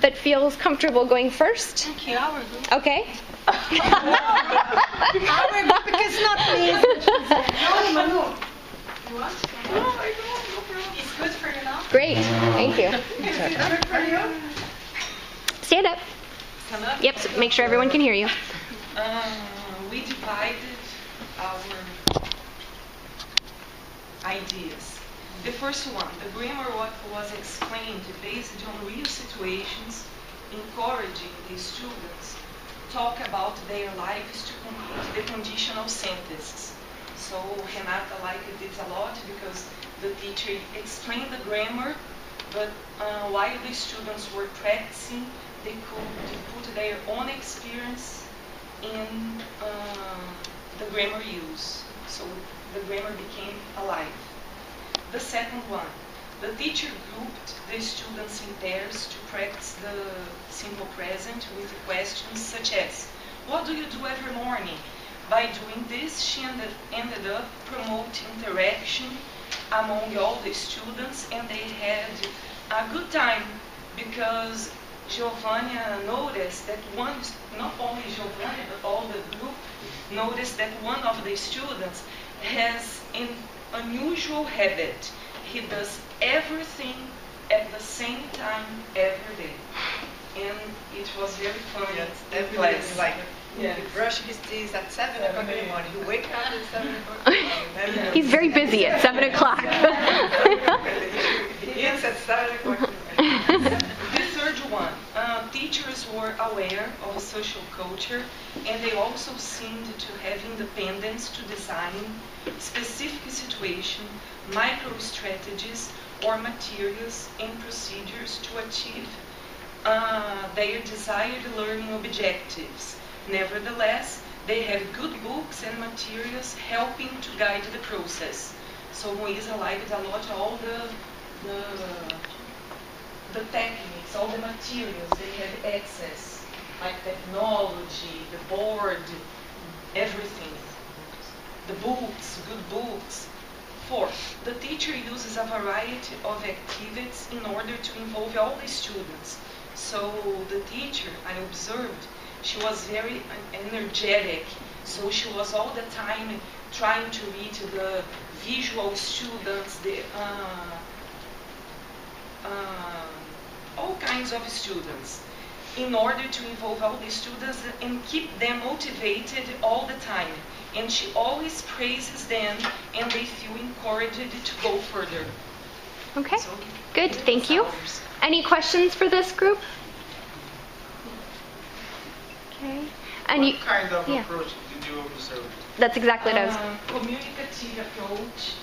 that feels comfortable going first? Okay, our group. Okay. Our group, because not me. No, Manu. You want? No, I don't. No problem. It's good for you now? Great. Thank you. Is it good for you? Stand up. Stand up? Yep, so make sure everyone can hear you. We divided our ideas. The first one, the grammar was explained based on real situations, encouraging the students talk about their lives to complete the conditional sentences. So Renata liked this a lot because the teacher explained the grammar, but while the students were practicing, they could put their own experience in the grammar use. So the grammar became alive. The second one, the teacher grouped the students in pairs to practice the simple present with questions such as, what do you do every morning? By doing this, she ended up promoting interaction among all the students, and they had a good time because Giovanna noticed that not only Giovanna, but all the group noticed that one of the students has an unusual habit. He does everything at the same time every day. And it was very fun in class. Like Yeah. he brushes his teeth at 7 o'clock in the morning. He wakes up at 7 o'clock in the morning. He's very busy at 7 o'clock. He eats at 7 o'clock in the morning. The third one, teachers were aware of social culture, and they also seemed to have independence to design specific situation, micro-strategies, or materials and procedures to achieve their desired learning objectives. Nevertheless, they have good books and materials helping to guide the process. So Moisa liked a lot all the techniques, all the materials they had access, like technology, the board, everything. The books, good books. Fourth, the teacher uses a variety of activities in order to involve all the students. So the teacher, I observed, she was very energetic. So she was all the time trying to reach the visual students, all kinds of students, in order to involve all the students and keep them motivated all the time. And she always praises them, and they feel encouraged to go further. Okay, So, good, thank you. ours. Any questions for this group? Okay. And you, What kind of yeah. approach did you observe? That's exactly what I was. Communicative approach,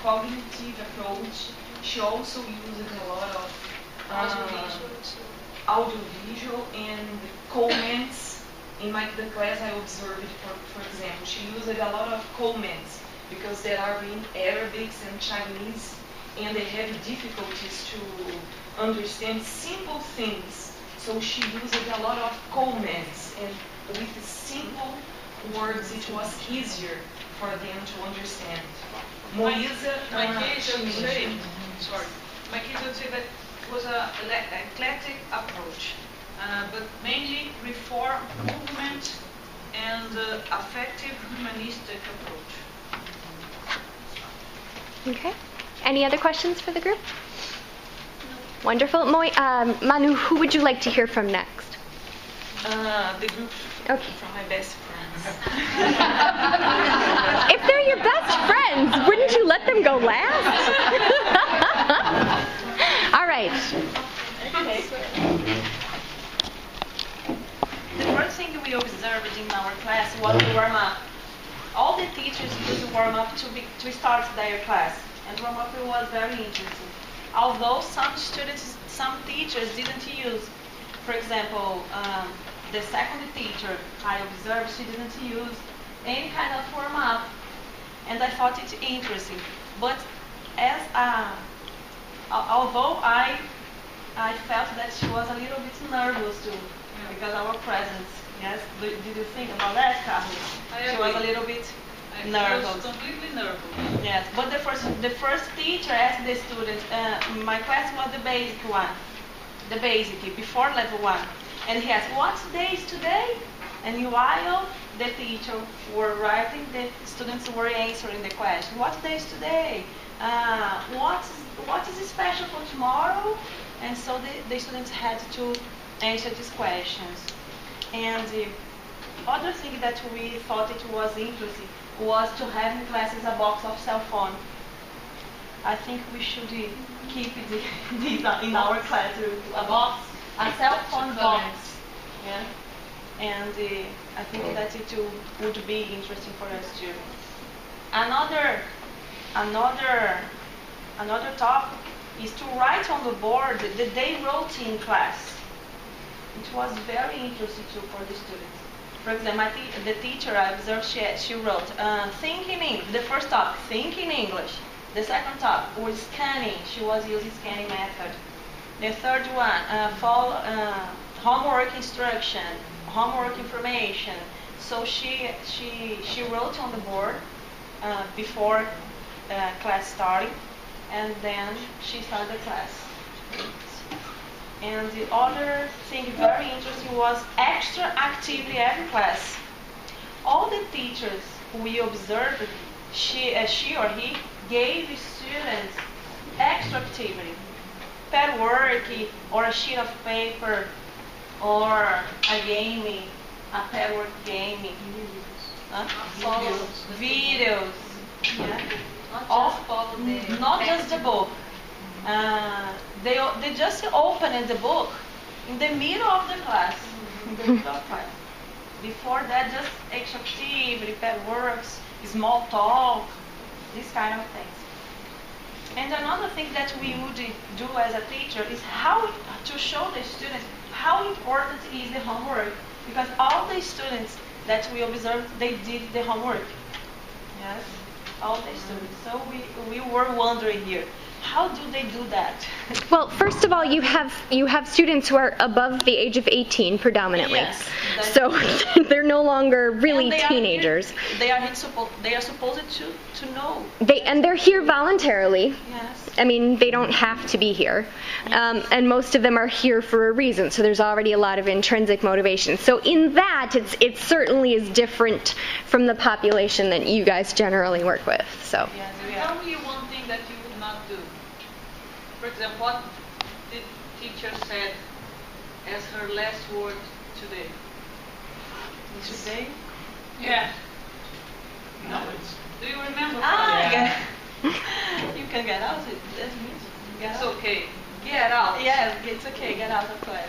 cognitive approach. She also uses a lot of audiovisual and comments. In the class I observed, for example, she used a lot of comments because there are in Arabic and Chinese, and they have difficulties to understand simple things. So she used a lot of comments, and with simple words it was easier for them to understand. Moisa, My kids would say, my kids would say that it was an eclectic approach, but mainly reform movement and affective humanistic approach. Okay. Any other questions for the group? Wonderful. Manu, who would you like to hear from next? the group Okay. from my best friends. If they're your best friends, wouldn't you let them go last? All right. The first thing we observed in our class was the warm-up. All the teachers used to warm up to start their class, and warm-up was very interesting. Although some teachers didn't use, for example, the second teacher I observed, she didn't use any kind of warm-up, and I thought it interesting. But although I felt that she was a little bit nervous too, because our presence. Yes, did you think about that, Carlos? She was a little bit nervous. I was completely nervous. Yes, but the first teacher asked the students. My class was the basic one. the basic, before level 1. And he asked, what day is today? And while the teacher were writing, the students were answering the question. What day is today? What is special for tomorrow? And so the students had to answer these questions. And the other thing that we thought it was interesting was to have in classes a box of cell phone. I think we should keep these in our classroom. A box, a cell phone box. Yeah. And I think that it would be interesting for us too. Another topic is to write on the board the day routine class. It was very interesting too for the students. For example, the teacher I observed, she wrote, think in English. The first topic, think in English. The second topic was scanning. She was using scanning method. The third one, follow homework instruction, homework information. So she wrote on the board before class starting, and then she started the class. And the other thing very interesting was extra activity every class. All the teachers we observed, she or he gave students extra activity, pad work, or a sheet of paper, or a game, a pad work game, videos. Yeah. Not just the book. They just opened the book in the middle of the class. Before that, just extra activity, pad works, small talk, these kind of things. And another thing that we would do as a teacher is how to show the students how important is the homework, because all the students that we observed, they did the homework. Yes, all the students. So we were wondering here, how do they do that? Well, first of all, you have students who are above the age of 18 predominantly. Yes, so they're no longer really teenagers. They are supposed to know. They're here voluntarily. Yes. I mean, they don't have to be here. And most of them are here for a reason, so there's already a lot of intrinsic motivation. So in that, it certainly is different from the population that you guys generally work with. So. Yes, Tell me one thing that you would not do. For example, what the teacher said as her last word today? Today? Yeah. No, do you remember? Yeah. You can get out. That means get It's out. okay. Get out. Yeah, it's okay. Get out of class.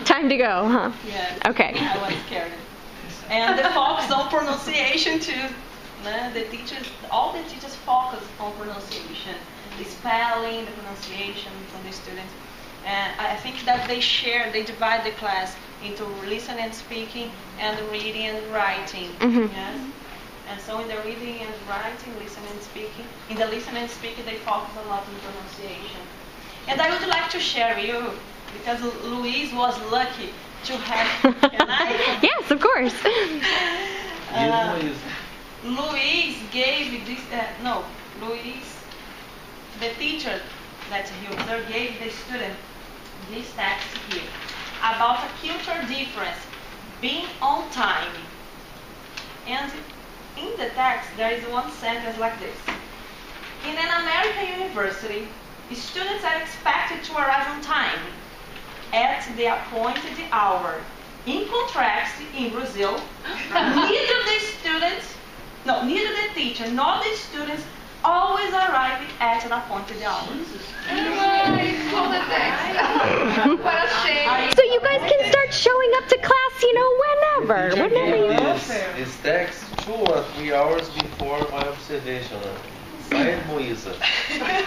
Time to go, huh? Yeah. Okay. I was scared. And the focus on pronunciation too. All the teachers focus on pronunciation, the spelling, the pronunciation from the students. And I think that they divide the class into listening and speaking, and reading and writing. Mhm. Yes. And so in the reading and writing, listening and speaking, in the listening and speaking, they focus a lot on pronunciation. And I would like to share with you, because Louise was lucky to have. Can I? Yes, of course. Louise gave this. Louise, the teacher that he observed, gave the student this text here about a cultural difference, being on time. And in the text, there is one sentence like this. In an American university, students are expected to arrive on time at the appointed hour. In contrast, in Brazil, neither the teacher nor the students always arrive at an appointed hour. What a shame. So you guys can start showing up to class, whenever you This text 2 or 3 hours before my observation. Said Moisa.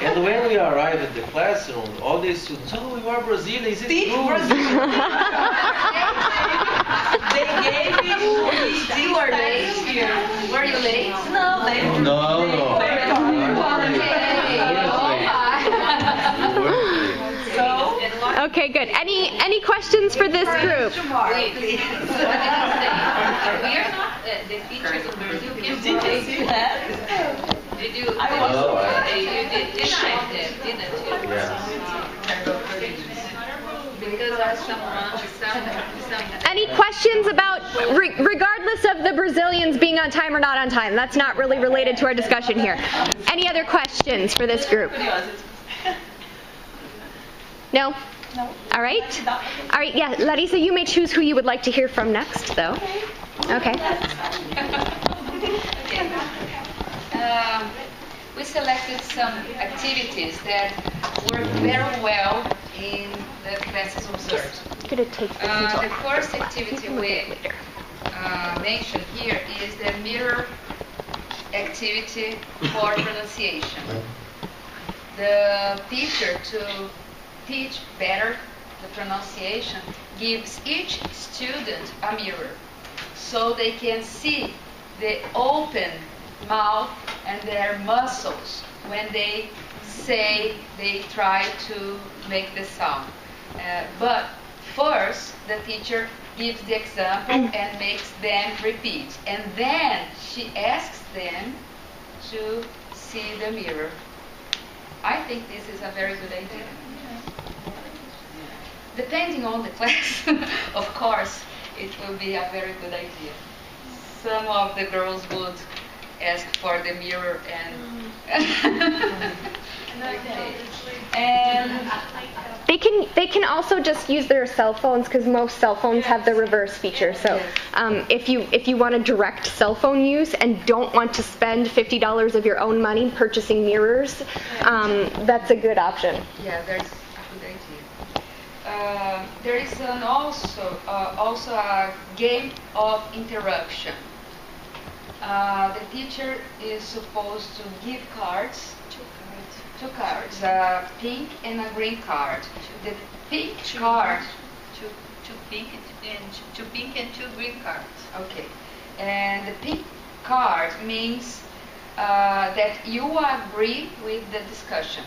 And when we arrive at the classroom, all the students, you are Brazilian, is it Speak true? Brazilian. They gave me You were late. Were you late? No, they No. So, Okay, good. Any questions for this group? Wait, please. What did you say? We are not the teachers in Brazil. did you see that? Did you? I was- You did deny them, didn't you? Yeah. because some Any questions about, regardless of the Brazilians being on time or not on time, that's not really related to our discussion here. Any other questions for this group? No? No. All right. All right, yeah, Larissa, you may choose who you would like to hear from next, though. Okay. We selected some activities that work very well in the classes observed. Gonna take this until The first activity we mentioned here is the mirror activity for pronunciation. The teacher, to teach better the pronunciation, gives each student a mirror so they can see the open mouth and their muscles when they say, they try to make the sound. But first, the teacher gives the example and makes them repeat. And then she asks them to see the mirror. I think this is a very good idea. Depending on the class, of course, it will be a very good idea. Some of the girls would ask for the mirror and They can also just use their cell phones, because most cell phones have the reverse feature. So if you want to direct cell phone use and don't want to spend $50 of your own money purchasing mirrors, that's a good option. Yeah, that's a good idea. There is also a game of interruption. The teacher is supposed to give cards. Two cards, a pink and a green card. The pink card. two pink and two green cards. Okay. And the pink card means that you agree with the discussion.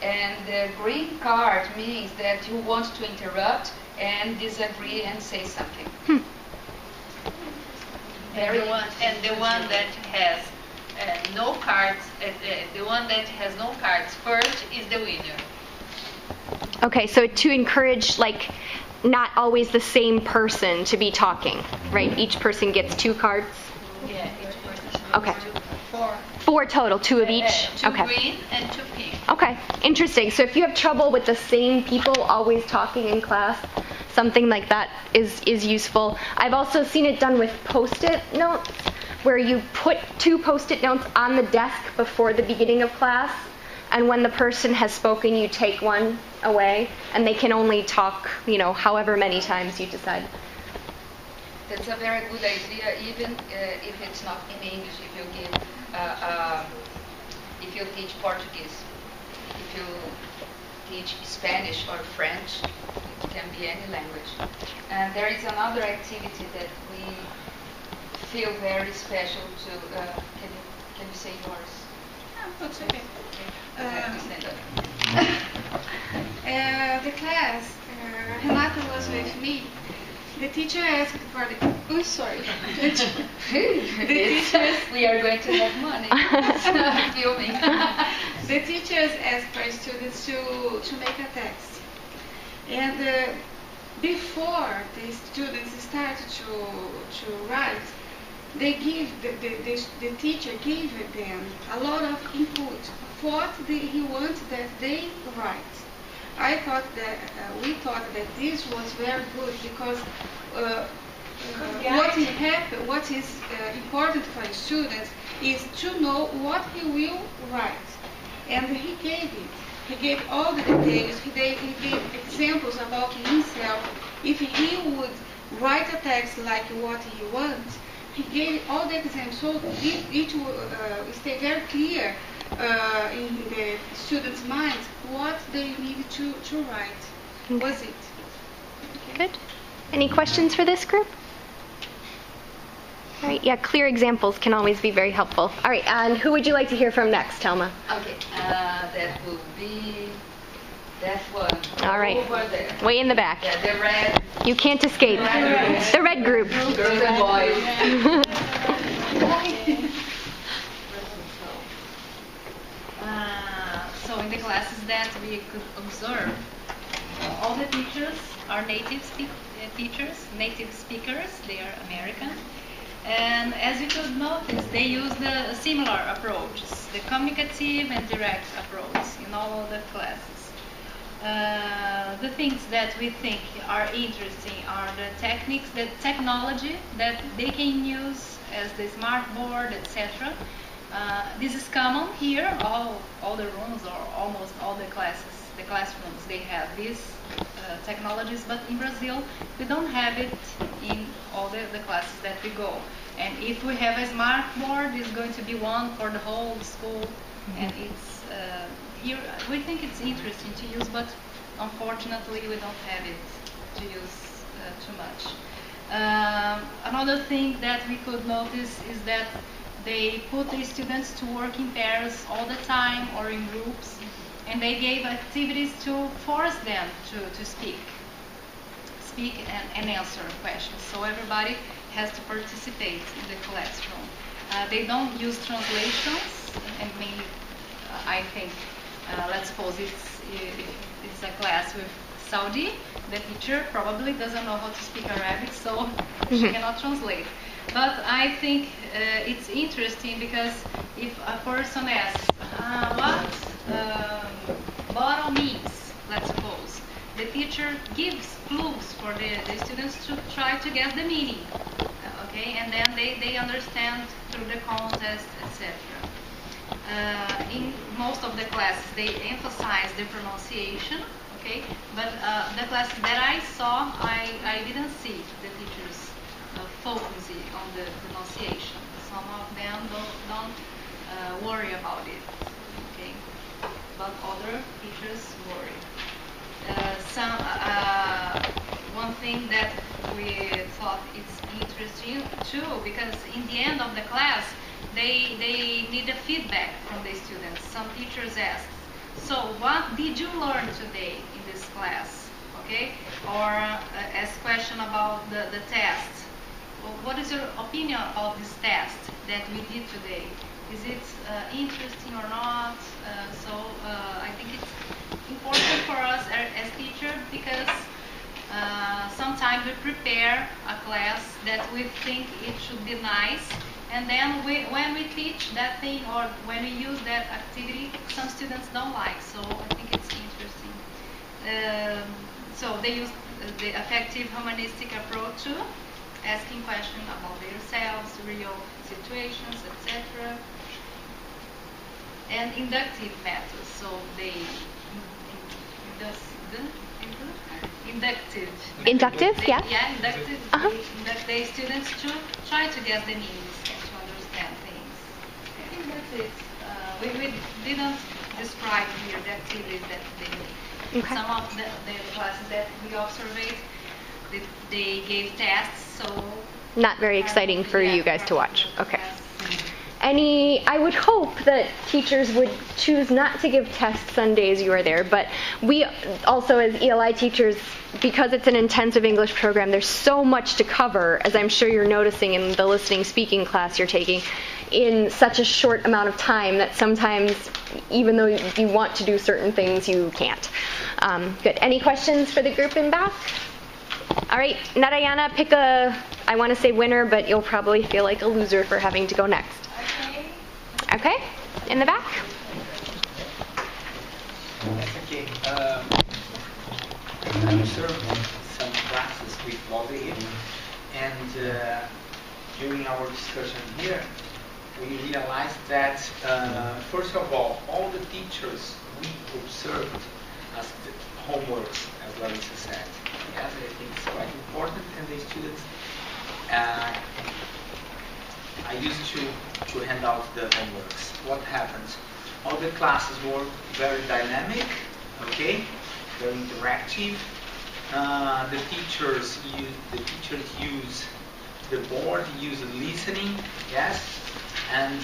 And the green card means that you want to interrupt and disagree and say something. And the one that has no cards, the one that has no cards first is the winner. Okay, so to encourage, like, not always the same person to be talking, right? Each person gets 2 cards? Yeah, each person. Okay. 4. 4 total, 2 of each? 2 Okay. green and 2 pink. Okay, interesting. So if you have trouble with the same people always talking in class, something like that is useful. I've also seen it done with Post-it notes, where you put 2 Post-it notes on the desk before the beginning of class, and when the person has spoken, you take one away, and they can only talk, however many times you decide. That's a very good idea, even if it's not in English. If you give, if you teach Portuguese, if you teach Spanish or French, it can be any language. And there is another activity that we feel very special to. Can you say yours? That's okay. Stand up. The class, Renata was with me. The teacher asked for the. Oh, sorry. The teachers. We are going to have money. Filming. The teachers asked for students to make a text, and before the students start to write, they give the teacher gave them a lot of input of what he wants that they write. I thought that we thought that this was very good because what is important for students is to know what he will write, and he gave it. He gave all the details. He gave examples about himself. If he would write a text like what he wants, he gave all the examples, so it will stay very clear in the students' minds what they need to write. Okay. Was it? Good. Any questions for this group? All right, yeah, clear examples can always be very helpful. All right, and who would you like to hear from next, Telma? Okay, that would be that one. All right. Over there. Way in the back. Yeah, the red. You can't escape. The red group. Girls and boys. So in the classes that we could observe, all all the teachers are teachers, native speakers. They are American. And as you could notice, they use the similar approaches, the communicative and direct approach in all of the classes. The things that we think are interesting are the techniques, the technology that they can use as the smart board, etc. This is common here, all the rooms or almost all the classrooms, they have these technologies, but in Brazil we don't have it in all the classes that we go. And if we have a smart board, it's going to be one for the whole school. And it's here we think it's interesting to use, but unfortunately we don't have it to use too much. Another thing that we could notice is that they put the students to work in pairs all the time or in groups, and they gave activities to force them to speak and answer questions. So everybody has to participate in the classroom. They don't use translations, and mainly, I think, let's suppose it's a class with Saudi, the teacher probably doesn't know how to speak Arabic, so she cannot translate. But I think it's interesting because if a person asks what bottle means, let's suppose, the teacher gives clues for the students to try to guess the meaning, okay, and then they understand through the contest, etc. In most of the classes, they emphasize the pronunciation, okay, but the classes that I saw, I didn't see the teachers focusing on the pronunciation. Some of them don't worry about it, okay, but other teachers worry. One thing that we thought it's interesting too, because in the end of the class, they need a feedback from the students. Some teachers ask, so what did you learn today in this class? Okay? Or ask question about the test. Well, what is your opinion about this test that we did today? Is it interesting or not? I think it's important for us as teachers because sometimes we prepare a class that we think it should be nice, and then when we teach that thing or when we use that activity, some students don't like. So I think it's interesting. So they use the affective humanistic approach too, asking questions about themselves, real situations, etc. And inductive methods. So they Inductive, yeah. Yeah, inductive. Induct the students to try to guess the meanings and to understand things. I think that's it. We didn't describe here the activities that they made. Okay. Some of the classes that we observed, they gave tests, so... Not very exciting for you guys to watch. Okay. Yes. I would hope that teachers would choose not to give tests on days you are there, but we also as ELI teachers, because it's an intensive English program, there's so much to cover, as I'm sure you're noticing in the listening speaking class you're taking, in such a short amount of time that sometimes, even though you want to do certain things, you can't. Good. Any questions for the group in back? All right, Narayana, pick I want to say winner, but you'll probably feel like a loser for having to go next. Okay, in the back. Okay, I observed some classes with Bobby, and during our discussion here, we realized that, first of all the teachers we observed as the homeworks, as Larissa said. Yes, I think it's quite important, and the students, I used to hand out the homeworks. What happens? All the classes were very dynamic, okay, very interactive. The teachers use the board, use listening, yes, and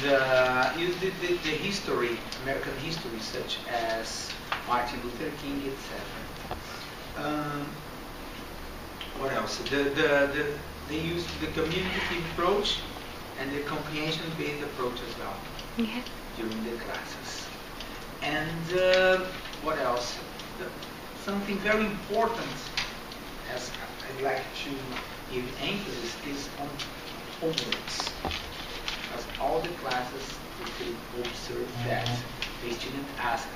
use the history, American history, such as Martin Luther King, etc. What else? They use the communicative approach and the comprehension-based approach as well during the classes. And what else? something very important, as I'd like to give emphasis, is on homeworks. Because all the classes, they observe that the student ask,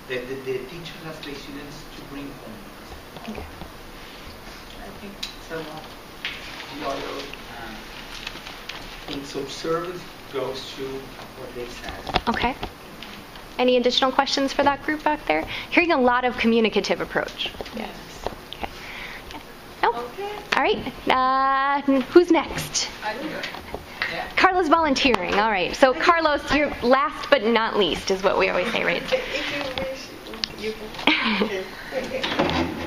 the teachers ask the students to bring homeworks. I think some of the other things observed goes to what they said. Okay. Any additional questions for that group back there? Hearing a lot of communicative approach. Yes. Okay. No? All right. Who's next? Carlos volunteering. All right. So Carlos, you're last but not least is what we always say, right? If you wish, you can.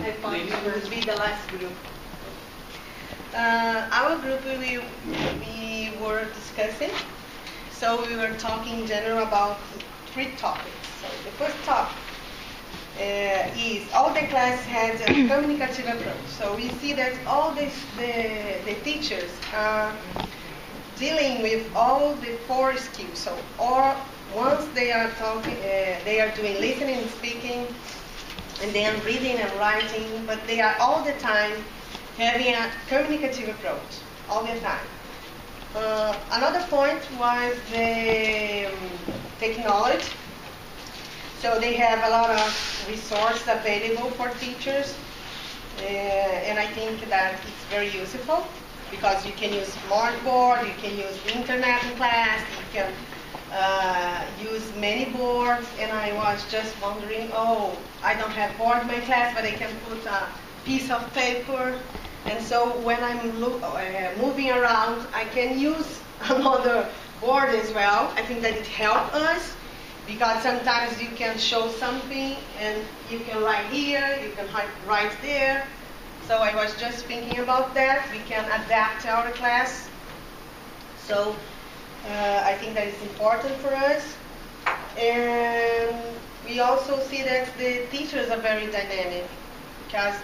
I thought you would be the last group. Our group, we were discussing, so we were talking in general about 3 topics. So the first topic is all the class has a communicative approach. So we see that all the teachers are dealing with all the 4 skills. So once they are talking, they are doing listening and speaking, and then reading and writing, but they are all the time having a communicative approach, all the time. Another point was the technology. So they have a lot of resources available for teachers, and I think that it's very useful because you can use smartboard, you can use internet in class, you can use many boards, and I was just wondering, I don't have board in my class, but I can put a piece of paper, and so when I'm moving around, I can use another board as well. I think that it helps us, because sometimes you can show something and you can write here, you can write there. So I was just thinking about that. We can adapt our class. So I think that is important for us. And we also see that the teachers are very dynamic, because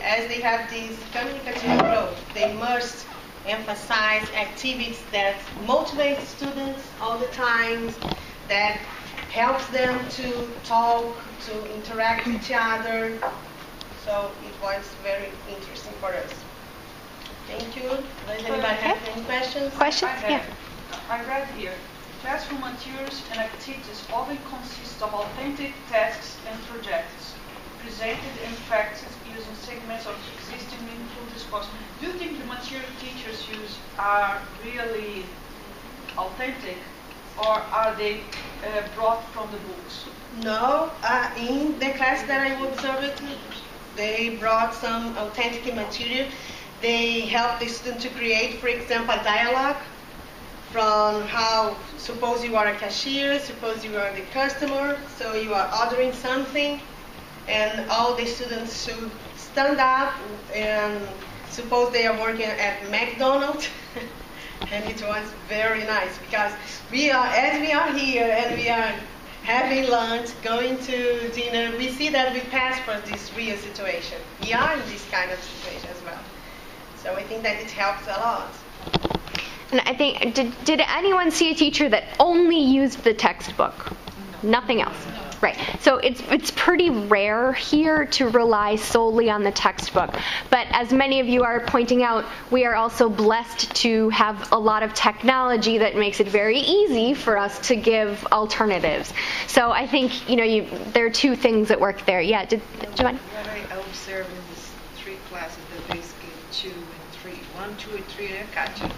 as they have this communicative approach, they must emphasize activities that motivate students all the time, that helps them to talk, to interact with each other. So it was very interesting for us. Thank you. Does anybody have any questions? Questions? Yeah. I read here, classroom materials and activities often consist of authentic tasks and projects presented and practiced using segments of existing meaningful discourse. Do you think the material teachers use are really authentic, or are they brought from the books? No, in the class that I observed, they brought some authentic material. They helped the student to create, for example, a dialogue from how, suppose you are a cashier, suppose you are the customer, so you are ordering something, and all the students should stand up, and suppose they are working at McDonald's, and it was very nice, because as we are here and we are having lunch, going to dinner, we see that we pass for this real situation. We are in this kind of situation as well. So I think that it helps a lot. And I think, did anyone see a teacher that only used the textbook? No. Nothing else? No. Right. So it's pretty rare here to rely solely on the textbook. But as many of you are pointing out, we are also blessed to have a lot of technology that makes it very easy for us to give alternatives. So I think, there are 2 things that work there. Yeah, do you want? What I observed in these 3 classes, the basically 2 and 3. 1, 2, and 3, and Katja.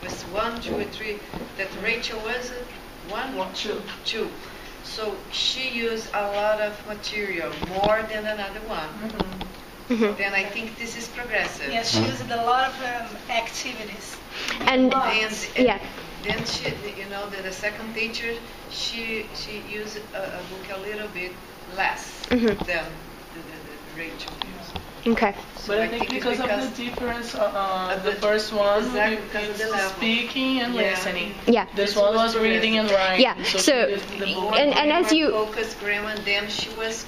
Was 1, 2, and 3. That Rachel was 1, 2. So she used a lot of material, more than another one. Mm-hmm. Then I think this is progressive. Yes, she used a lot of activities. And yeah. Then she, the second teacher, she used a book a little bit less than the Rachel used. Okay. So but I think because of the difference, the first one was speaking and listening. Yeah. This one was reading and writing. Yeah. So and as you focus grammar, then she was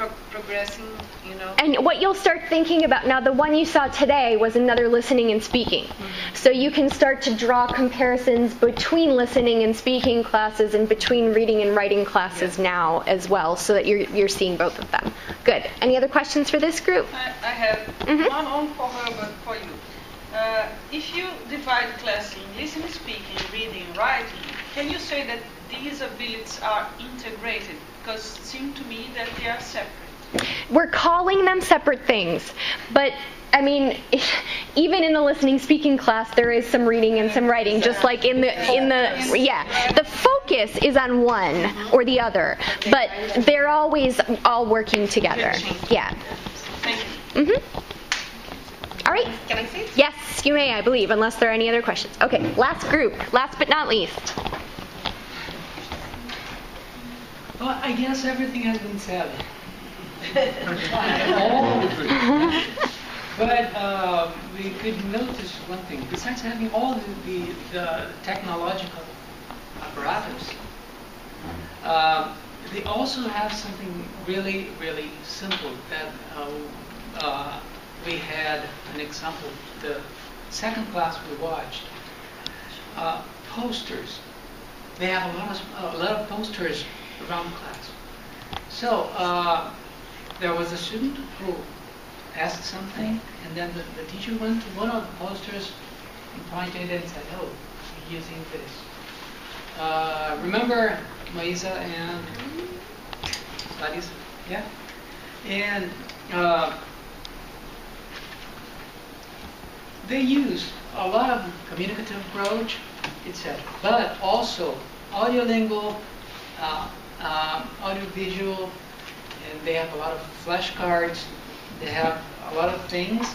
progressing, you know. And what you'll start thinking about, now the one you saw today was another listening and speaking. So you can start to draw comparisons between listening and speaking classes and between reading and writing classes now as well, so that you're seeing both of them. Good. Any other questions for this group? I have one on for her, but for you. If you divide the class in listening, speaking, reading, writing, can you say that these abilities are integrated? Because it seems to me that they are separate. We're calling them separate things, but I mean, even in the listening speaking class, there is some reading and some writing, just like in the the focus is on one or the other, but they're always all working together. Yeah. Thank you. All right. Can I say? Yes, you may, I believe, unless there are any other questions. Okay, last group, last but not least. Well, I guess everything has been said. But we could notice one thing. Besides having all the technological apparatus, they also have something really, really simple that we had an example. The second class we watched, posters. They have a lot of posters around the class. So there was a student who asked something, and then the teacher went to one of the posters and pointed and said, "Oh, you're using this." Remember Maisa and Larissa? Yeah? And they use a lot of communicative approach, etc. But also audiolingual, audiovisual, and they have a lot of flashcards. They have a lot of things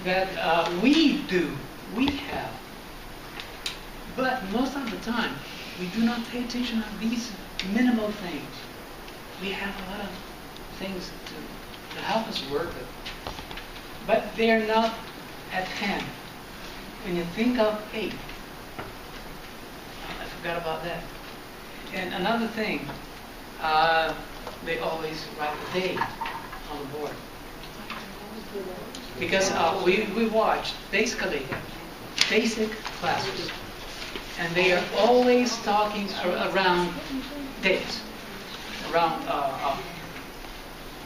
that we have. But most of the time, we do not pay attention to these minimal things. We have a lot of things to help us work with. But they are not at hand. When you think of, hey, I forgot about that. And another thing, they always write the date on the board. Because we watched basically basic classes, and they are always talking around dates, around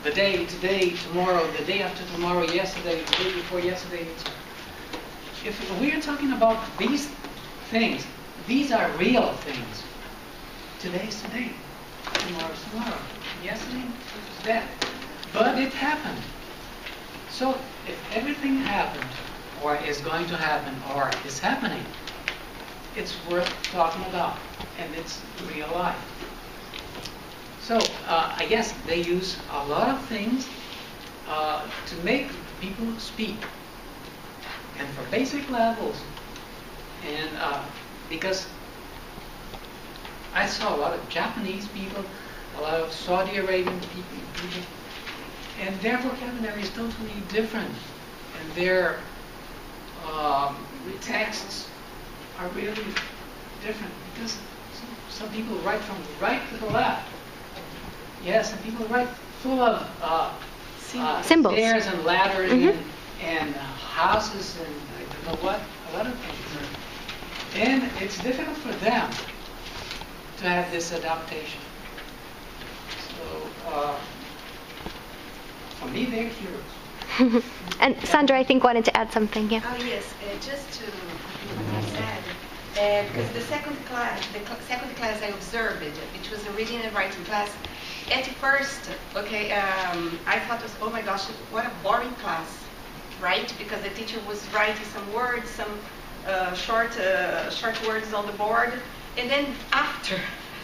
the day, today, tomorrow, the day after tomorrow, yesterday, the day before yesterday, etc. If we are talking about these things, these are real things. Today is today, tomorrow is tomorrow, yesterday is that. But it happened. So if everything happened, or is going to happen, or is happening, it's worth talking about, and it's real life. So I guess they use a lot of things to make people speak, and for basic levels, and because I saw a lot of Japanese people, a lot of Saudi Arabian people, and their vocabulary is totally different, and their texts are really different, because some people write from the right to the left. Yes, and people write full of symbols, stairs and ladders and houses and I don't know what, a lot of things. And it's difficult for them to have this adaptation. So for me, they're heroes. And Sandra, I think, wanted to add something. Yeah. Oh yes, just to what you said, because the second class I observed, which was a reading and writing class. At first, I thought, oh my gosh, what a boring class, right? Because the teacher was writing some words, some short words on the board, and then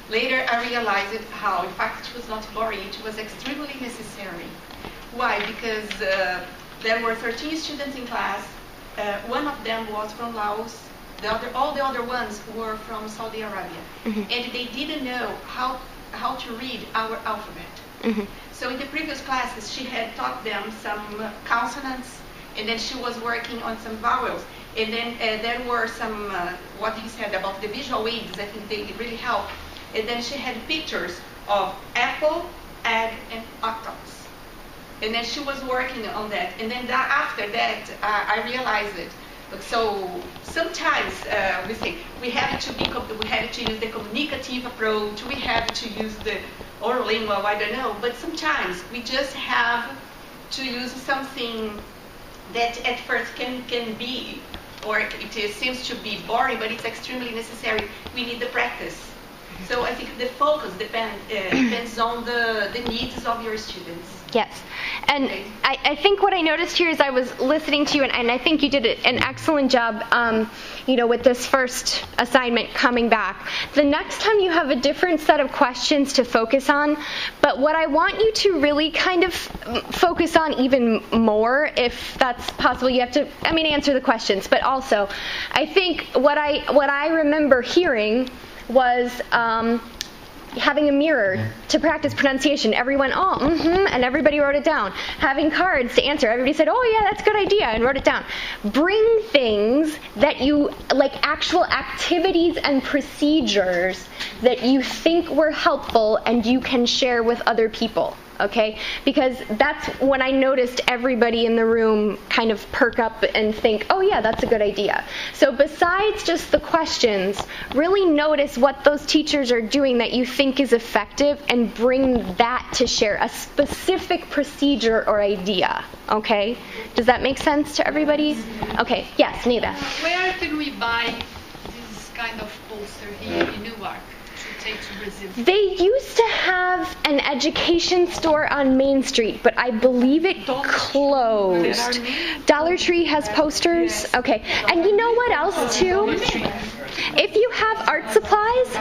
later I realized how, in fact, it was not boring. It was extremely necessary. Why? Because there were 13 students in class. One of them was from Laos. All the other ones were from Saudi Arabia, and they didn't know how to read our alphabet. So in the previous classes, she had taught them some consonants, and then she was working on some vowels. And then there were some, what he said about the visual aids, I think they really help. And then she had pictures of apple, egg, and octopus. And then she was working on that. And then after that, I realized it. So sometimes we say we have to use the communicative approach. We have to use the oral lingual. I don't know. But sometimes we just have to use something that at first can be, or seems to be boring, but it's extremely necessary. We need the practice. So I think the focus depends on the needs of your students. Yes. And I think what I noticed here as I was listening to you, and I think you did an excellent job, with this first assignment coming back. The next time you have a different set of questions to focus on, but what I want you to really kind of focus on even more, if that's possible, you have to, answer the questions, but also, I think what I remember hearing was having a mirror to practice pronunciation. Everyone, and everybody wrote it down. Having cards to answer. Everybody said, oh yeah, that's a good idea, and wrote it down. Bring things that you, like actual activities and procedures that you think were helpful and you can share with other people. Okay? Because that's when I noticed everybody in the room kind of perk up and think, oh yeah, that's a good idea. So besides just the questions, really notice what those teachers are doing that you think is effective and bring that to share, a specific procedure or idea. Okay? Does that make sense to everybody? Okay, yes, Neda. Where can we buy this kind of poster here in Newark? To Brazil? They used to have an education store on Main Street, but I believe it closed. Dollar Tree has posters? Okay. And you know what else, too? If you have art supplies,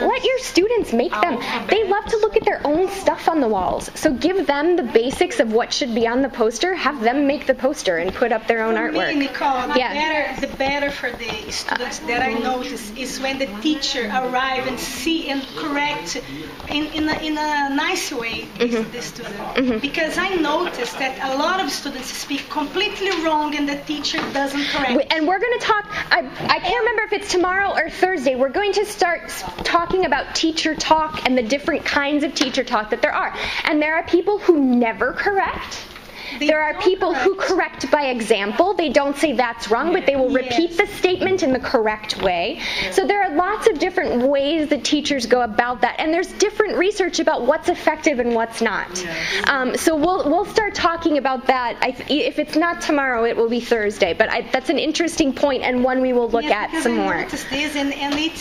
let your students make them. They love to look at their own stuff on the walls. So give them the basics of what should be on the poster. Have them make the poster and put up their own artwork. Me, Nicole, the better for the students that I notice is when the teacher arrive and see and correct in a nice way the student. Because I noticed that a lot of students speak completely wrong and the teacher doesn't correct. And we're going to talk, I can't remember if it's tomorrow or Thursday, we're going to start talking about teacher talk and the different kinds of teacher talk that there are. And there are people who never correct. There are people who correct by example. They don't say that's wrong, but they will repeat the statement in the correct way. So there are lots of different ways that teachers go about that, and there's different research about what's effective and what's not. So we'll start talking about that. If it's not tomorrow, it will be Thursday. But that's an interesting point and one we will look at some more. I noticed this, and it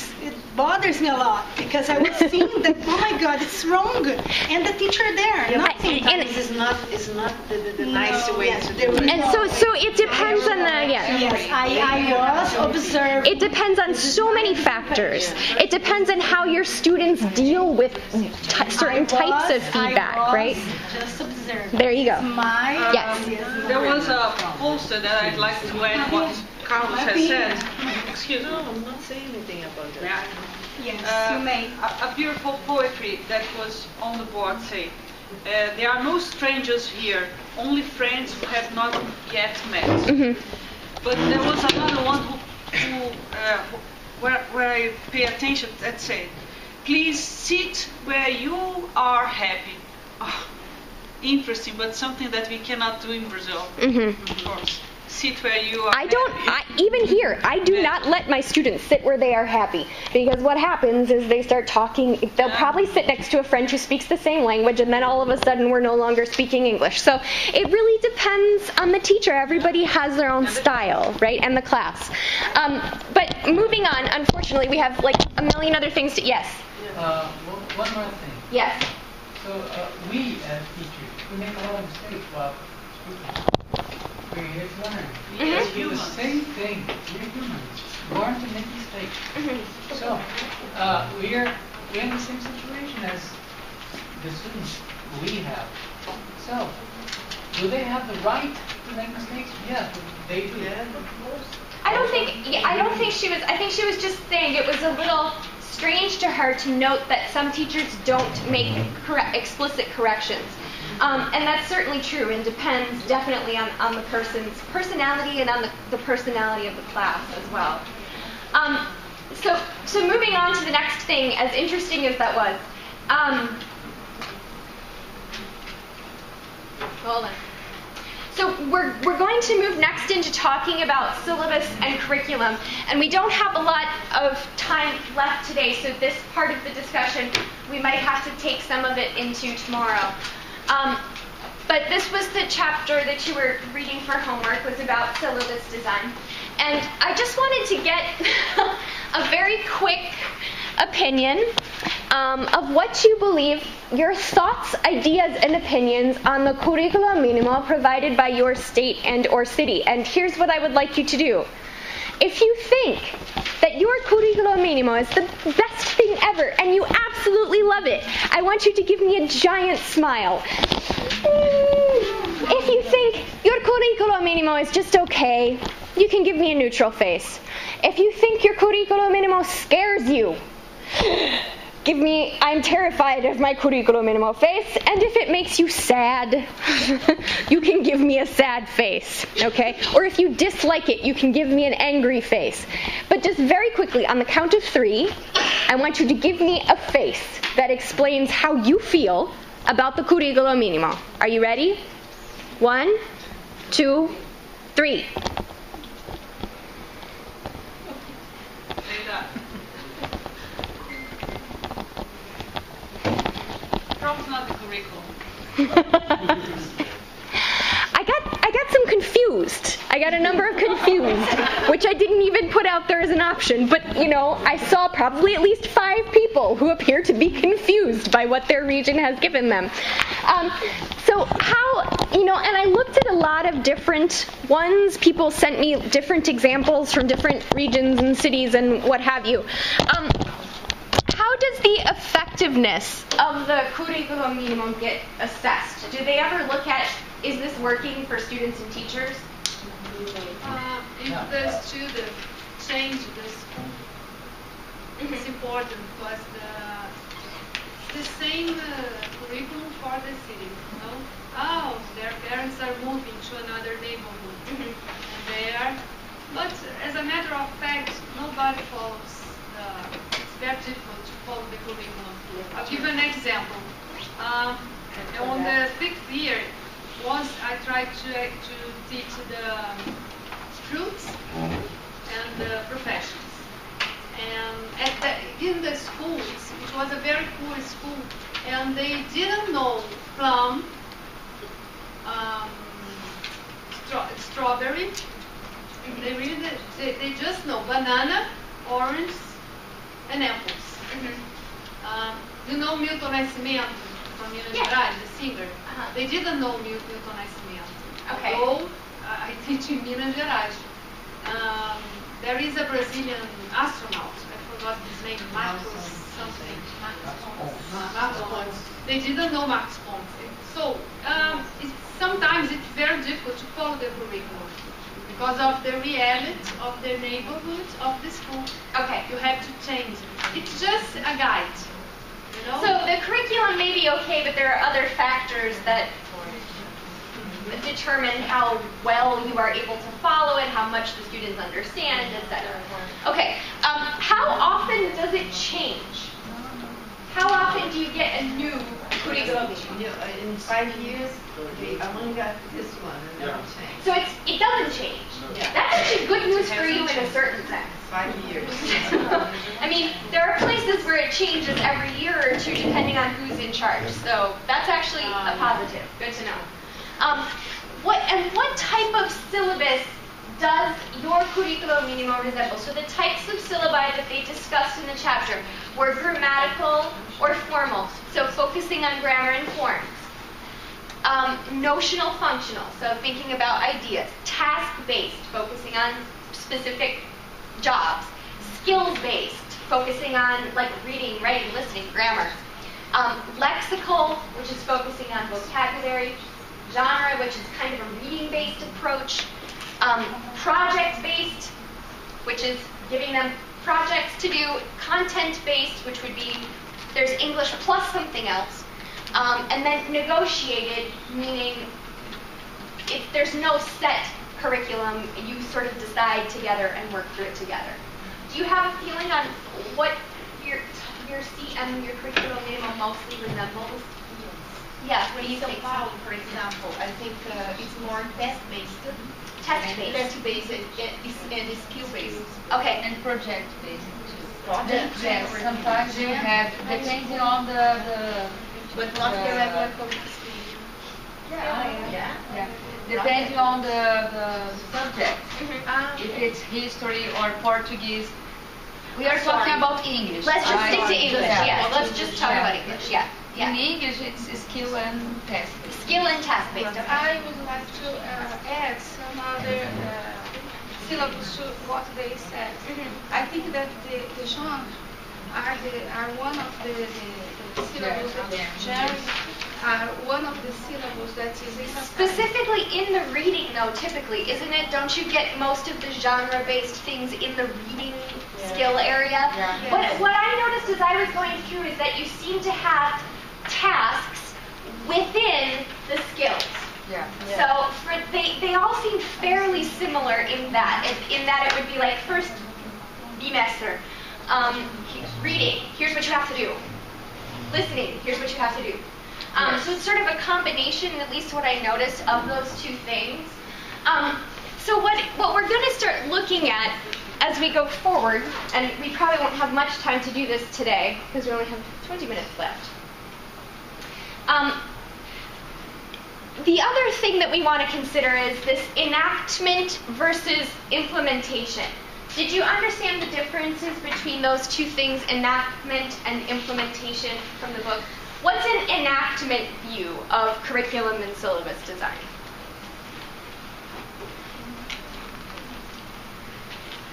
bothers me a lot because I was seeing that, oh my God, it's wrong, and the teacher there. It's not the nice way to do it. And so it depends on the, Yes, I was observing. It depends on so many factors. It depends on how your students deal with certain types of feedback, right? Just observing. There you go. Yes. There was a poster that I'd like to add what Carlos has said. Excuse me. No, I'm not saying anything about that. Yes, you may. A beautiful poetry that was on the board say, there are no strangers here, only friends who have not yet met. But there was another one where I pay attention that said, please sit where you are happy. Oh, interesting, but something that we cannot do in Brazil, of course. Sit where you are even here, I do not let my students sit where they are happy, because what happens is they start talking, they'll probably sit next to a friend who speaks the same language, and then all of a sudden we're no longer speaking English. So it really depends on the teacher. Everybody has their own style, right, and the class. But moving on, unfortunately, we have like a million other things to, yes? One more thing. Yes. So we as teachers, we make a lot of mistakes while speaking. We're here to learn. We do the same thing. We're humans. Born to make mistakes. So we're in the same situation as the students we have. So do they have the right to make mistakes? Yeah, they do. Yeah, of course. I think she was just saying it was a little strange to her to note that some teachers don't make explicit corrections. And that's certainly true and depends definitely on the person's personality and on the personality of the class as well. So moving on to the next thing, as interesting as that was, Hold on. So we're going to move next into talking about syllabus and curriculum, and we don't have a lot of time left today, so this part of the discussion, we might have to take some of it into tomorrow. But this was the chapter that you were reading for homework, was about syllabus design. And I just wanted to get a very quick opinion of what you believe, your thoughts, ideas, and opinions on the curriculum minimo provided by your state and or city. And here's what I would like you to do. If you think that your curriculum minimo is the best thing ever and you absolutely love it, I want you to give me a giant smile. If you think your curriculum minimo is just okay, you can give me a neutral face. If you think your curriculum minimo scares you, give me, I'm terrified of my curriculum minimo face. And if it makes you sad, you can give me a sad face, okay? Or if you dislike it, you can give me an angry face. But just very quickly, on the count of 3, I want you to give me a face that explains how you feel about the curriculum minimo. Are you ready? 1, 2, 3. Probably not the curriculum. I got some confused. I got a number of confused, which I didn't even put out there as an option. But, you know, I saw probably at least 5 people who appear to be confused by what their region has given them. So how, you know, and I looked at a lot of different ones. People sent me different examples from different regions and cities and what have you. How does the effectiveness of the curriculum minimum get assessed? Do they ever look at, is this working for students and teachers? If the student change the school, it's important because the same curriculum for the city, you know? Oh, their parents are moving to another neighborhood, and they are. But as a matter of fact, nobody follows. It's very difficult to follow the curriculum. I'll give you an example. On the 6th year, once I tried to teach the fruits and the professions. And in the schools, it was a very poor school, and they didn't know plum, strawberry. They just know banana, orange, and apples. You know Milton Nascimento from Minas Gerais, the singer? They didn't know Milton Nascimento. Okay. Although I teach in Minas Gerais. There is a Brazilian astronaut, I forgot his name, Marcos something. Marcos Pontes. They didn't know Marcos Pontes. So sometimes it's very difficult to follow the curriculum because of the reality of the neighborhood of the school. Okay. You have to change it. It's just a guide. You know? So the curriculum may be okay, but there are other factors that determine how well you are able to follow it, how much the students understand, etc. Okay, how often does it change? How often do you get a new curriculum? In 5 years, I only got this one and never changed. So it doesn't change. Yeah. That's actually good news for you in a certain sense. 5 years. I mean, there are places where it changes every year or 2 depending on who's in charge. So that's actually a positive. Good to know. What type of syllabus does your curriculum minimo resemble? So the types of syllabi that they discussed in the chapter were grammatical or formal, so focusing on grammar and forms. Notional functional, so thinking about ideas. Task-based, focusing on specific jobs. Skills-based, focusing on like reading, writing, listening, grammar. Lexical, which is focusing on vocabulary. Genre, which is kind of a reading-based approach. Project-based, which is giving them projects to do. Content-based, which would be there's English plus something else. And then negotiated, meaning if there's no set curriculum, you sort of decide together and work through it together. Do you have a feeling on what your CM, your curriculum minimum mostly resembles? Yes, what do you São think? Paulo, for example, I think it's more test-based. Test-based. Test-based and skill-based. Okay. And project-based too. Project? Yes, sometimes you have, depending on the But not the regular public school. Yeah. Depending on the subject. If it's history or Portuguese. We are talking about English. Let's just stick to English, Yeah. Well, let's just talk about English, yeah. In English, it's skill and test. Skill and test-based, okay. I would like to add some other syllabus to what they said. I think that the genres are one of the syllables that genres are one of the syllables that is emphasized. Specifically in the reading, though, typically, isn't it? Don't you get most of the genre-based things in the reading skill area? What I noticed as I was going through is that you seem to have tasks within the skills. So they all seem fairly similar in that it would be like first bimester, reading, here's what you have to do. Listening, here's what you have to do. So it's sort of a combination, at least what I noticed, of those two things. So what we're going to start looking at as we go forward, and we probably won't have much time to do this today because we only have 20 minutes left. The other thing that we want to consider is this enactment versus implementation. Did you understand the differences between those two things, enactment and implementation, from the book? What's an enactment view of curriculum and syllabus design?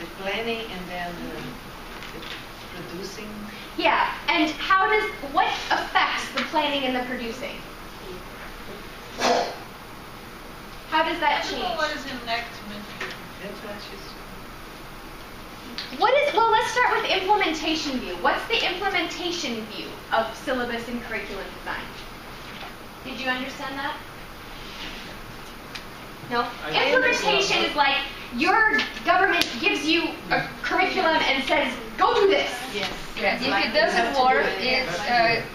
The planning and then the producing. Yeah, and what affects the planning and the producing? How does that change? What is enactment? That's what she's. Well, let's start with implementation view. What's the implementation view of syllabus and curriculum design? Did you understand that? No? Implementation is like your government gives you a curriculum and says, go do this. Yes. If it doesn't work, it's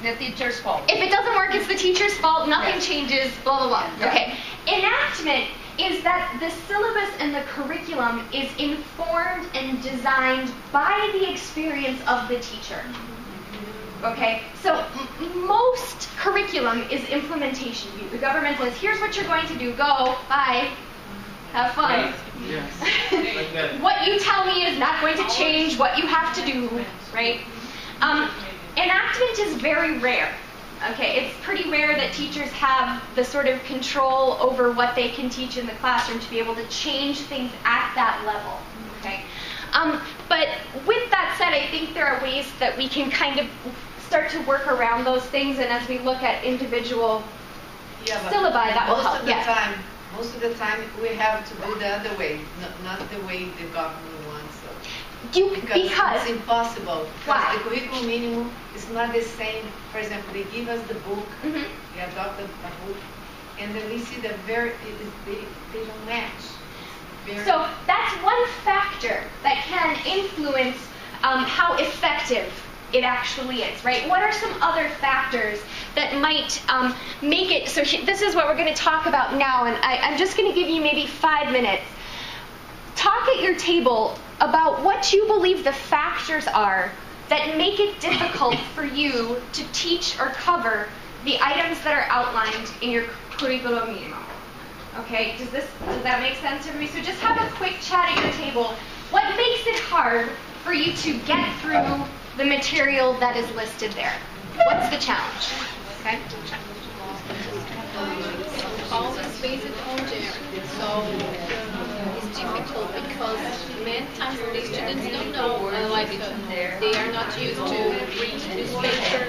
the teacher's fault. If it doesn't work, it's the teacher's fault. Nothing changes, blah, blah, blah. Okay. Enactment is that the syllabus and the curriculum is informed and designed by the experience of the teacher. Okay, so most curriculum is implementation view. The government says, here's what you're going to do. Go, bye, have fun. Yes. What you tell me is not going to change what you have to do, right? Enactment is very rare. Okay, it's pretty rare that teachers have the sort of control over what they can teach in the classroom to be able to change things at that level. Okay, but with that said, I think there are ways that we can kind of start to work around those things, and as we look at individual syllabi, that will help. Most of the time, we have to do the other way, not the way the government wants. Because it's impossible. Why? The curriculum minimum is not the same. For example, they give us the book, we adopt a book, and then we see that they don't match. So that's one factor that can influence how effective it actually is, right? What are some other factors that might make it, so this is what we're going to talk about now, and I'm just going to give you maybe 5 minutes. Talk at your table about what you believe the factors are that make it difficult for you to teach or cover the items that are outlined in your curriculum minimum. Okay, does that make sense to everybody? So just have a quick chat at your table. What makes it hard for you to get through the material that is listed there? What's the challenge? Okay. All is based on gender. So it's difficult because many times the students don't know, they are not used to read newspaper.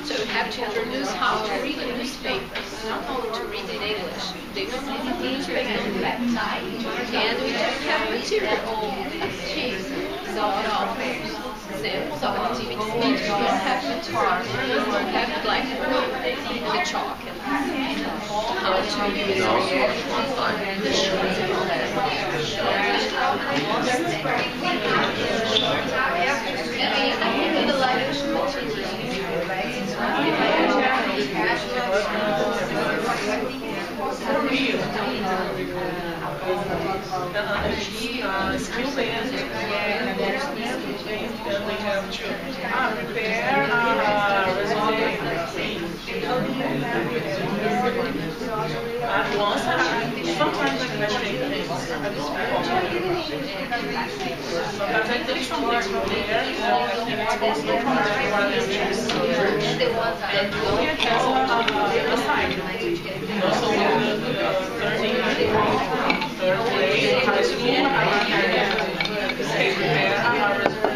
So you have to introduce how to read a newspaper, not only to read in English. They don't read the newspaper on the backside. And we don't have material. Examples of activities. We don't have material. We don't have blackboard, the chalk, and how to use the shorts and all that. I think the language skill based, and there's things that we have to prepare resume. And once sometimes I can take things. Sometimes I take some things from there, and I think it's also rather interesting. And we have a side. Also, third grade, high school, stay prepare our resume.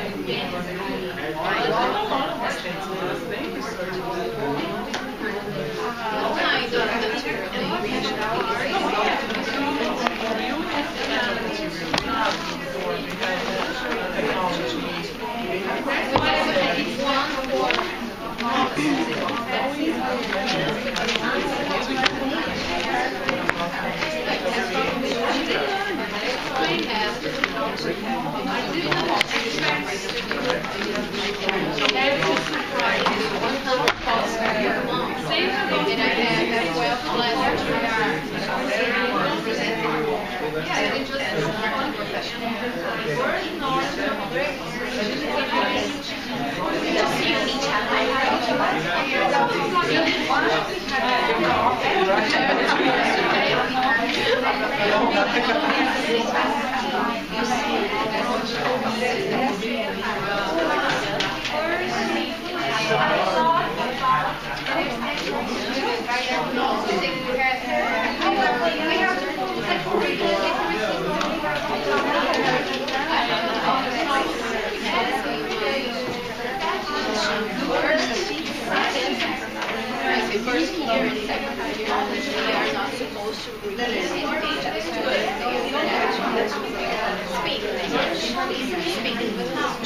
First year and second year, they are not supposed to read the pages to speak English. Speak it with mouth.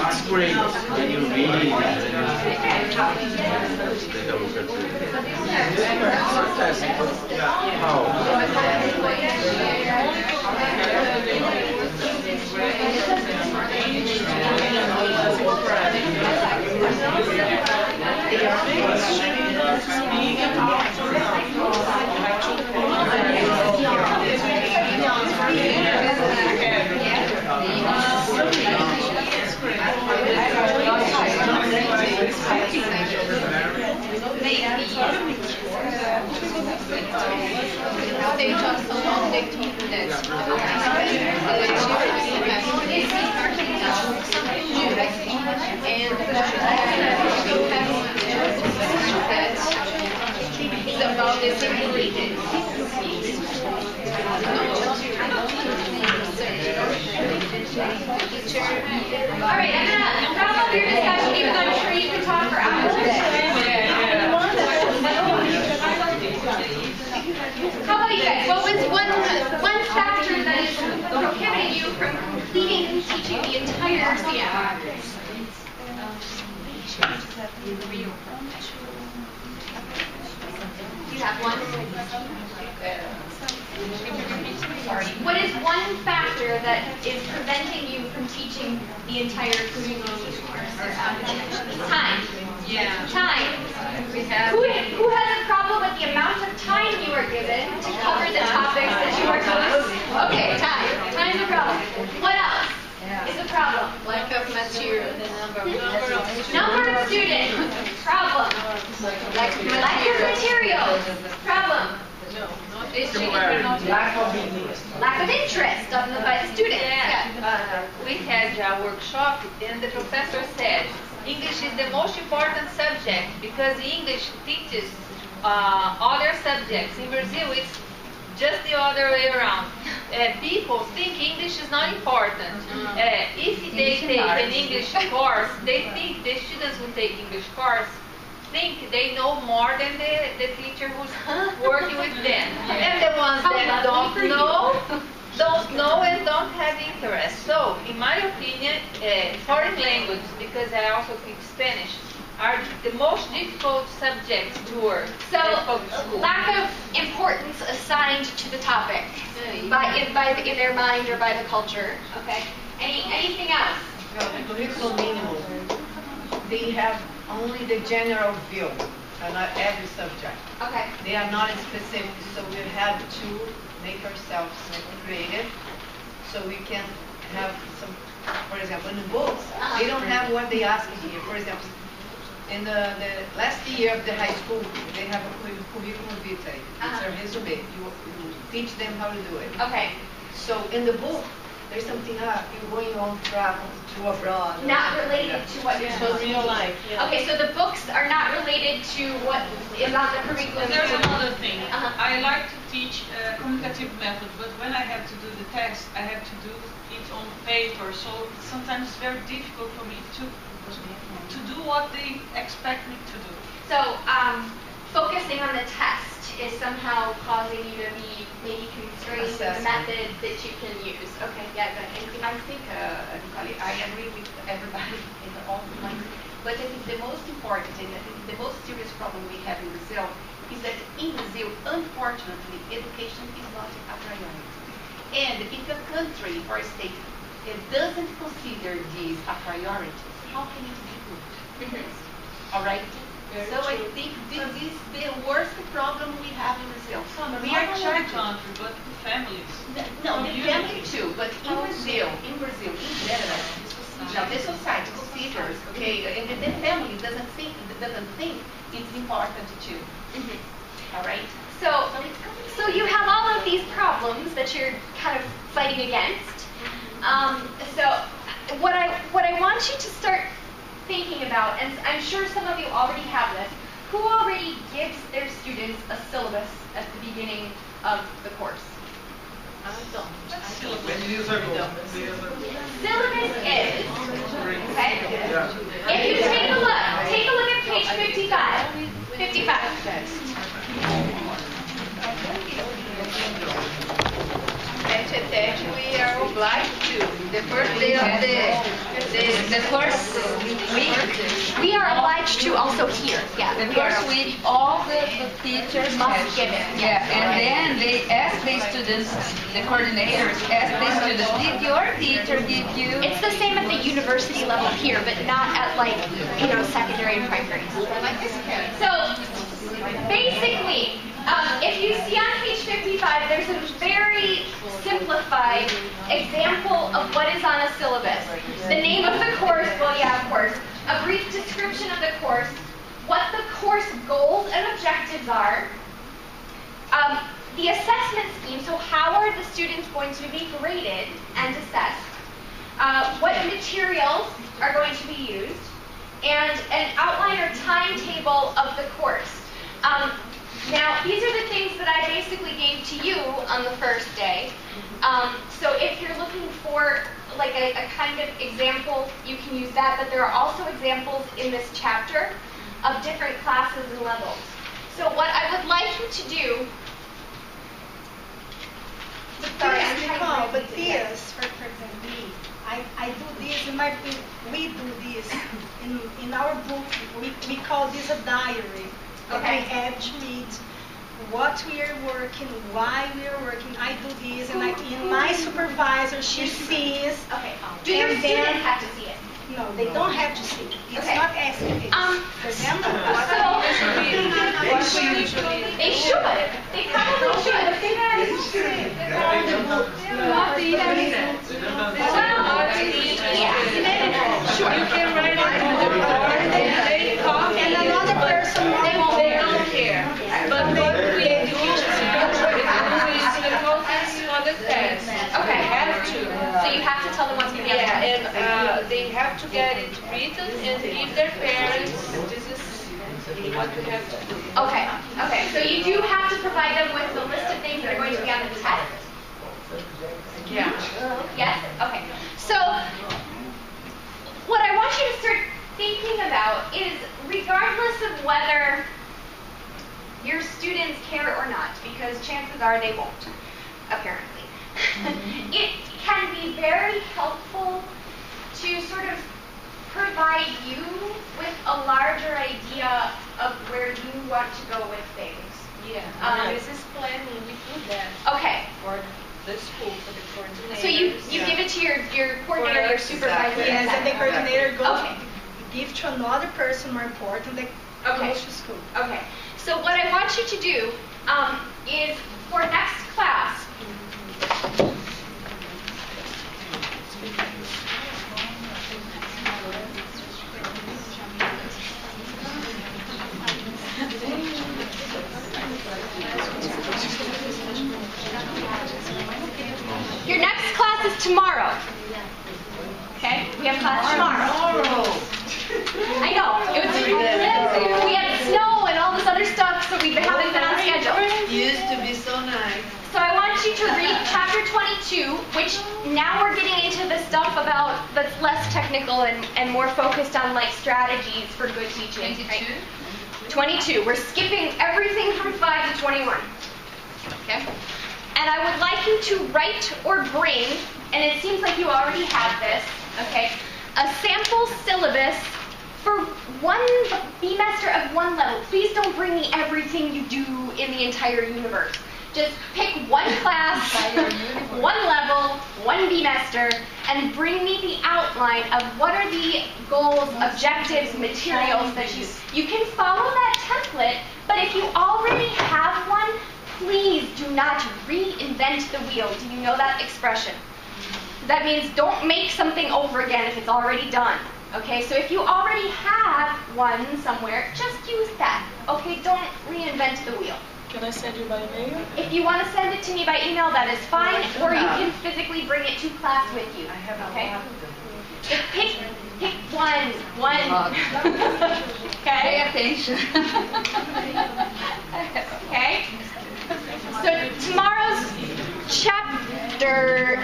It's great when you read and They talk so long, they told me that it's about the separated. All right, I'm gonna wrap up your discussion, even though I'm sure you can talk for hours. How about you guys? What was one factor that is prohibiting you from completing and teaching the entire CM? You have one? What is one factor that is preventing you from teaching the entire curriculum course? Time. Yeah. Time. We have. Who has a problem with the amount of time you are given to cover the topics that you are told? Okay, time. Time's a problem. What else is a problem? Lack of material. Number of students. Problem. Lack of materials. Problem. Lack of interest by the students. Yeah. We had a workshop and the professor said, English is the most important subject because English teaches other subjects. In Brazil, it's just the other way around. People think English is not important. If they take an English course, they think the students who take English course think they know more than the teacher who's working with them. And the ones that don't know and don't have interest. So, in my opinion, foreign languages, because I also teach Spanish, are the most difficult subjects to work. So, lack of importance assigned to the topic in their mind or by the culture. Okay. Anything else? No, the curriculum minimum. They have only the general view, and not every subject. Okay. They are not specific, so we have to make ourselves creative, so we can have some. For example, in the books, they don't have what they ask here. For example, in the last year of the high school, they have a curriculum vitae. It's a resume. You teach them how to do it. Okay. So in the book, there's something you're going on travel to abroad. Not related to what you're So real life. Yeah. Okay, so the books are not related to what is on the curriculum. There's another thing. I like to teach communicative method, but when I have to do the test, I have to do it on paper. So sometimes it's very difficult for me to do what they expect me to do. So focusing on the test is somehow causing you to be maybe constrained in the method that you can use. Okay, yeah, go ahead. I think, I agree with everybody in all the points, but I think the most important and I think the most serious problem we have in Brazil is that in Brazil, unfortunately, education is not a priority. And if a country or a state doesn't consider this a priority, how can it be good? All right? So I think this is the worst problem we have in Brazil. We are a child country, but the families. No, the family too, but in Brazil, in general, now the society considers, okay, and the family doesn't think it's important too. All right? So you have all of these problems that you're kind of fighting against. So what I want you to start thinking about, and I'm sure some of you already have this, who already gives their students a syllabus at the beginning of the course? I don't. Syllabus is, okay? If you take a look at page 55. We are obliged to. The first day of the first week. We are obliged to also here. Yeah. The first week, all the teachers must give it. Yeah, and then they ask the students, the coordinators ask the students, did your teacher give you? It's the same at the university level here, but not at secondary and primary. So basically, if you see on page 55, there's a very simplified example of what is on a syllabus. The name of the course, well, yeah, of course. A brief description of the course, what the course goals and objectives are, the assessment scheme, so how are the students going to be graded and assessed, what materials are going to be used, and an outline or timetable of the course. Now, these are the things that I basically gave to you on the first day. So if you're looking for like a kind of example, you can use that, but there are also examples in this chapter of different classes and levels. So what I would like you to do... But this, for example, I do this, we do this. In our book, we call this a diary. Okay. We have to read what we are working, why we are working. I do this, and my supervisor, she sees. Okay. Do your students have to see it? No, they don't have to see it. It's not asking it. Remember? They should. They probably should. Sure. You can write it on the board, they copy, and another person they don't care. But what we do is the focus on the test. Okay. Have to. So you have to tell them what's going to happen. Yeah, and they have to get it written and give their parents, this is what you have to do. Okay, okay. So you do have to provide them with the list of things that are going to be on the test? Yeah. Yes? Okay. So what I want you to start thinking about is, regardless of whether your students care or not, because chances are they won't, apparently, it can be very helpful to sort of provide you with a larger idea of where you want to go with things. Yeah, this is planning, we do that. Okay. For the school, for the coordinator. So you give it to your coordinator, your supervisor. Yes, and the coordinator goes, Okay. give to another person more important that goes to school. Okay. So what I want you to do is, for next class, your next class is tomorrow. Okay? We have class tomorrow. I know. We had snow and all this other stuff, so we haven't been on schedule. Used to be so nice. So I want you to read chapter 22, which now we're getting into the stuff about that's less technical and more focused on like strategies for good teaching. 22? 22. We're skipping everything from 5 to 21. Okay? And I would like you to write or bring, and it seems like you already have this, okay, a sample syllabus for one bimester of one level. Please don't bring me everything you do in the entire universe. Just pick one class, one level, one bimester, and bring me the outline of what are the goals, objectives, materials that you can follow that template, but if you already have one, please do not reinvent the wheel. Do you know that expression? That means don't make something over again if it's already done. Okay, so if you already have one somewhere, just use that. Okay, don't reinvent the wheel. Can I send you by email? If you want to send it to me by email, that is fine, or you can physically bring it to class with you. Okay? Just pick one. Okay? Pay attention. Okay? So tomorrow's chapter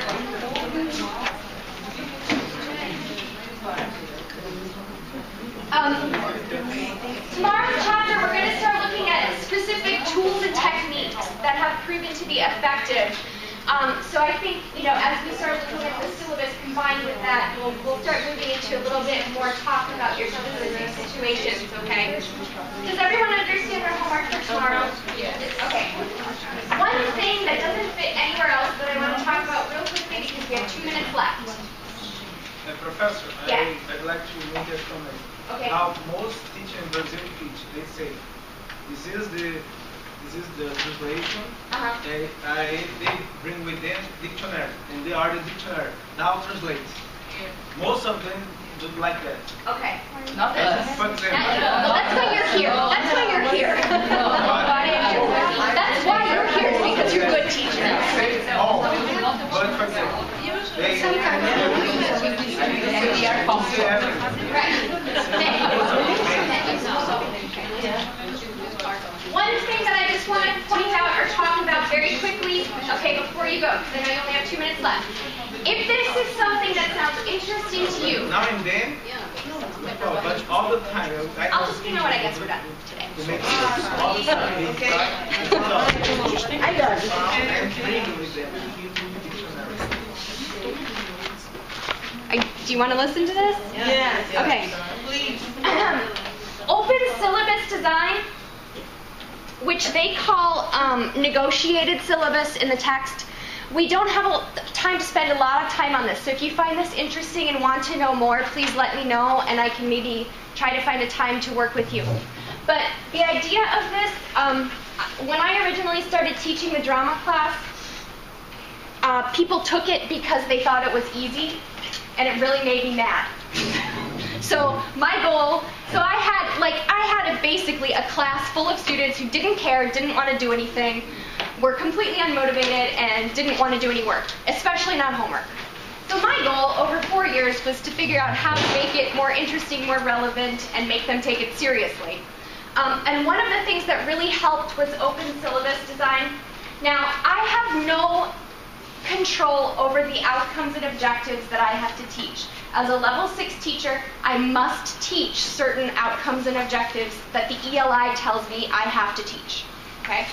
tomorrow's chapter, we're going to start looking at specific tools and techniques that have proven to be effective. So I think, as we start looking at the syllabus combined with that, we'll start moving into a little bit more talk about your specific situations, okay? Does everyone understand our homework for tomorrow? Yes. Okay. One thing that doesn't fit anywhere else that I want to talk about real quickly because we have 2 minutes left. Professor, Yes. I'd like to make a comment. Okay. Now, most teachers in Brazil teach, they say, this is the translation, and they bring with them dictionary, and they are the dictionary. Now translate. Most of them do like that. Okay. Not us. For example. Well, that's why you're here. That's why you're here. That's why you're here, because you're good teachers. Oh, but for example, One thing that I just want to point out or talk about very quickly, okay, before you go, because I know you only have 2 minutes left. If this is something that sounds interesting to you, now and then, but all the time. I'll just, what, I guess we're done today. All the time. Okay. I got it. Do you want to listen to this? Yes. Okay. Please. Open syllabus design, which they call negotiated syllabus in the text. We don't have time to spend a lot of time on this, so if you find this interesting and want to know more, please let me know, and I can maybe try to find a time to work with you. But the idea of this, when I originally started teaching the drama class, people took it because they thought it was easy, and it really made me mad. So my goal, I had basically a class full of students who didn't care, didn't want to do anything, were completely unmotivated, and didn't want to do any work, especially not homework. So my goal over 4 years was to figure out how to make it more interesting, more relevant, and make them take it seriously. And one of the things that really helped was open syllabus design. Now, I have no control over the outcomes and objectives that I have to teach. As a level 6 teacher, I must teach certain outcomes and objectives that the ELI tells me I have to teach. Okay?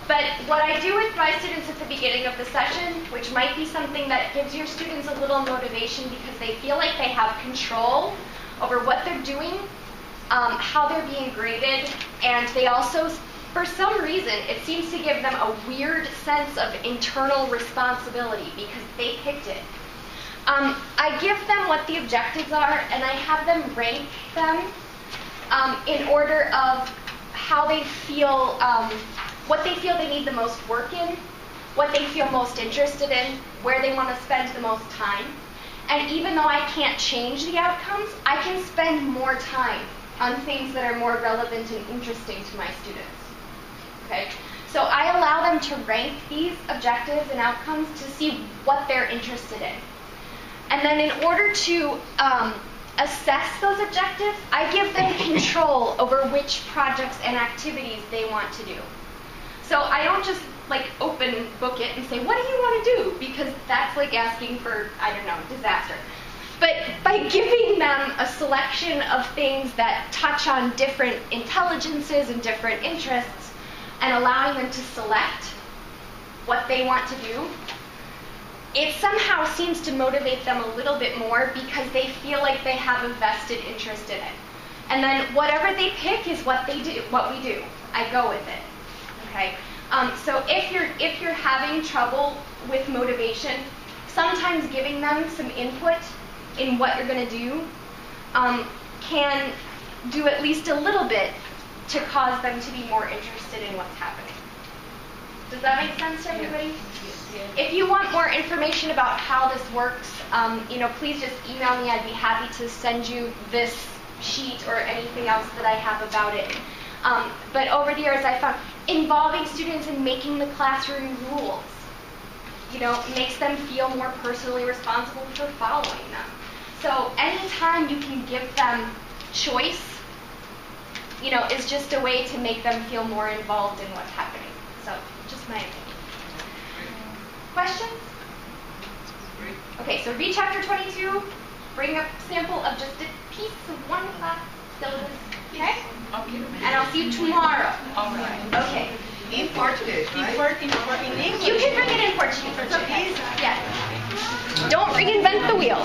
But what I do with my students at the beginning of the session, which might be something that gives your students a little motivation because they feel like they have control over what they're doing, how they're being graded, and they also, for some reason, it seems to give them a weird sense of internal responsibility because they picked it. I give them what the objectives are, and I have them rank them in order of how they feel, what they feel they need the most work in, what they feel most interested in, where they want to spend the most time. And even though I can't change the outcomes, I can spend more time on things that are more relevant and interesting to my students. Okay? So I allow them to rank these objectives and outcomes to see what they're interested in. And then in order to assess those objectives, I give them control over which projects and activities they want to do. So I don't just like open book it and say, what do you want to do? Because that's like asking for, I don't know, disaster. But by giving them a selection of things that touch on different intelligences and different interests and allowing them to select what they want to do, it somehow seems to motivate them a little bit more because they feel like they have a vested interest in it. And then whatever they pick is what they do, what we do. I go with it. Okay? So if you're having trouble with motivation, sometimes giving them some input in what you're going to do can do at least a little bit to cause them to be more interested in what's happening. Does that make sense to everybody? If you want more information about how this works, please just email me. I'd be happy to send you this sheet or anything else that I have about it. But over the years, I found involving students in making the classroom rules, makes them feel more personally responsible for following them. So anytime you can give them choice, is just a way to make them feel more involved in what's happening. So just my opinion. Questions? Okay, so read chapter 22, bring a sample of just a piece of one class syllabus, okay? And I'll see you tomorrow. All right. Okay. In Portuguese, right? In English. You can bring it in Portuguese. It's okay. Yeah. Don't reinvent the wheel.